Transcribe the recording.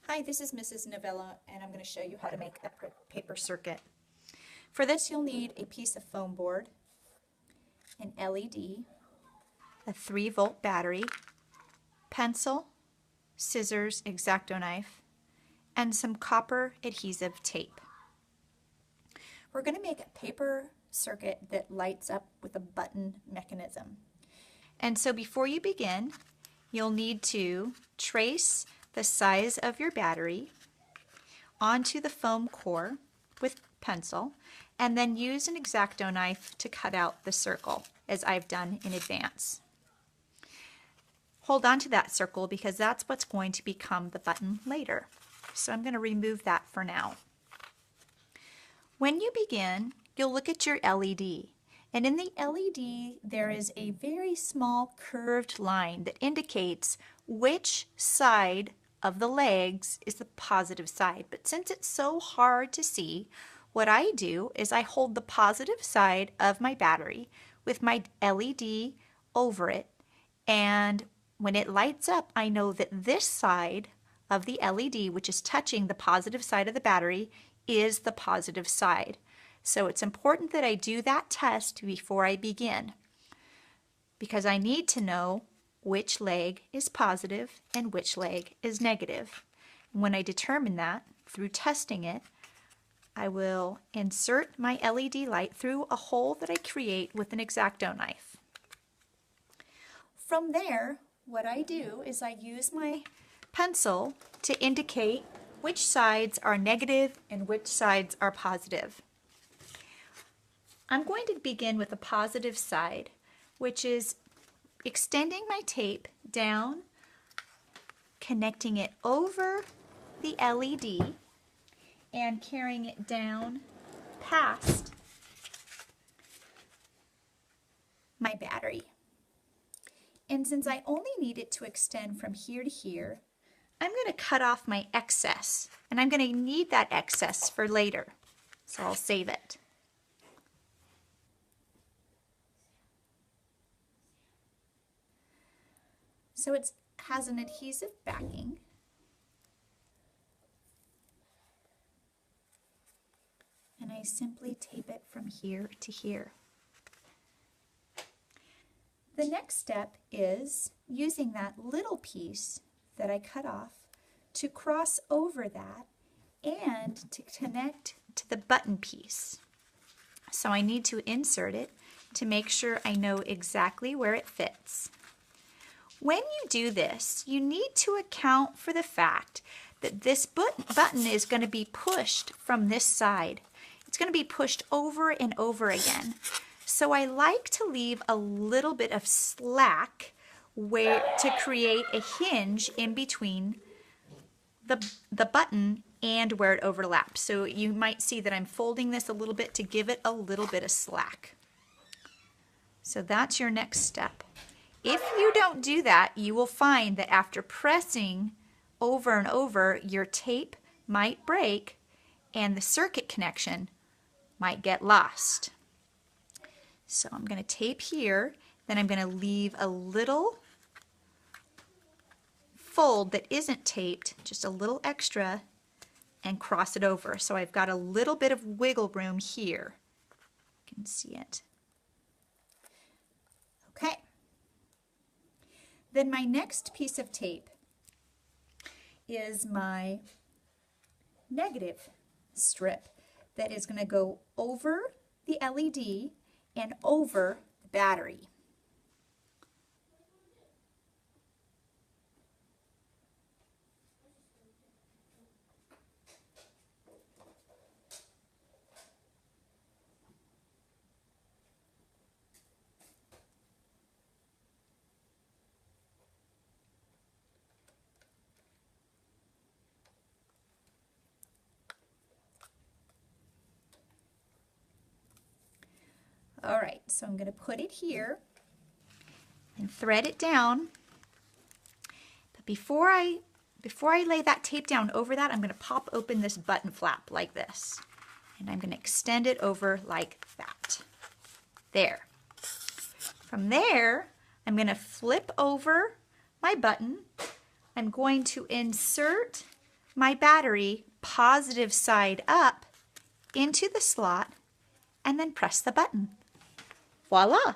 Hi, this is Mrs. Novella, and I'm going to show you how to make a paper circuit. For this, you'll need a piece of foam board, an LED, a 3-volt battery, pencil, scissors, X-Acto knife, and some copper adhesive tape. We're going to make a paper circuit that lights up with a button mechanism. And so before you begin, you'll need to trace the size of your battery onto the foam core with pencil, and then use an X-Acto knife to cut out the circle, as I've done in advance. Hold on to that circle because that's what's going to become the button later. So I'm going to remove that for now. When you begin, you'll look at your LED. And in the LED, there is a very small curved line that indicates which side of the legs is the positive side. But since it's so hard to see, what I do is I hold the positive side of my battery with my LED over it, and when it lights up, I know that this side of the LED, which is touching the positive side of the battery, is the positive side. So it's important that I do that test before I begin, because I need to know which leg is positive and which leg is negative. And when I determine that through testing it, I will insert my LED light through a hole that I create with an X-Acto knife. From there, what I do is I use my pencil to indicate which sides are negative and which sides are positive. I'm going to begin with the positive side, which is extending my tape down, connecting it over the LED, and carrying it down past my battery. And since I only need it to extend from here to here, I'm going to cut off my excess, and I'm going to need that excess for later, so I'll save it. So it has an adhesive backing. And I simply tape it from here to here. The next step is using that little piece that I cut off to cross over that and to connect to the button piece. So I need to insert it to make sure I know exactly where it fits. When you do this, you need to account for the fact that this button is going to be pushed from this side. It's going to be pushed over and over again. So I like to leave a little bit of slack to create a hinge in between the button and where it overlaps. So you might see that I'm folding this a little bit to give it a little bit of slack. So that's your next step. If you don't do that, you will find that after pressing over and over, your tape might break and the circuit connection might get lost. So I'm going to tape here, then I'm going to leave a little fold that isn't taped, just a little extra, and cross it over. So I've got a little bit of wiggle room here. You can see it. Okay. Then my next piece of tape is my negative strip that is going to go over the LED and over the battery. All right, so I'm going to put it here and thread it down. But before I lay that tape down over that, I'm going to pop open this button flap like this. And I'm going to extend it over like that. There. From there, I'm going to flip over my button. I'm going to insert my battery positive side up into the slot and then press the button. Voila!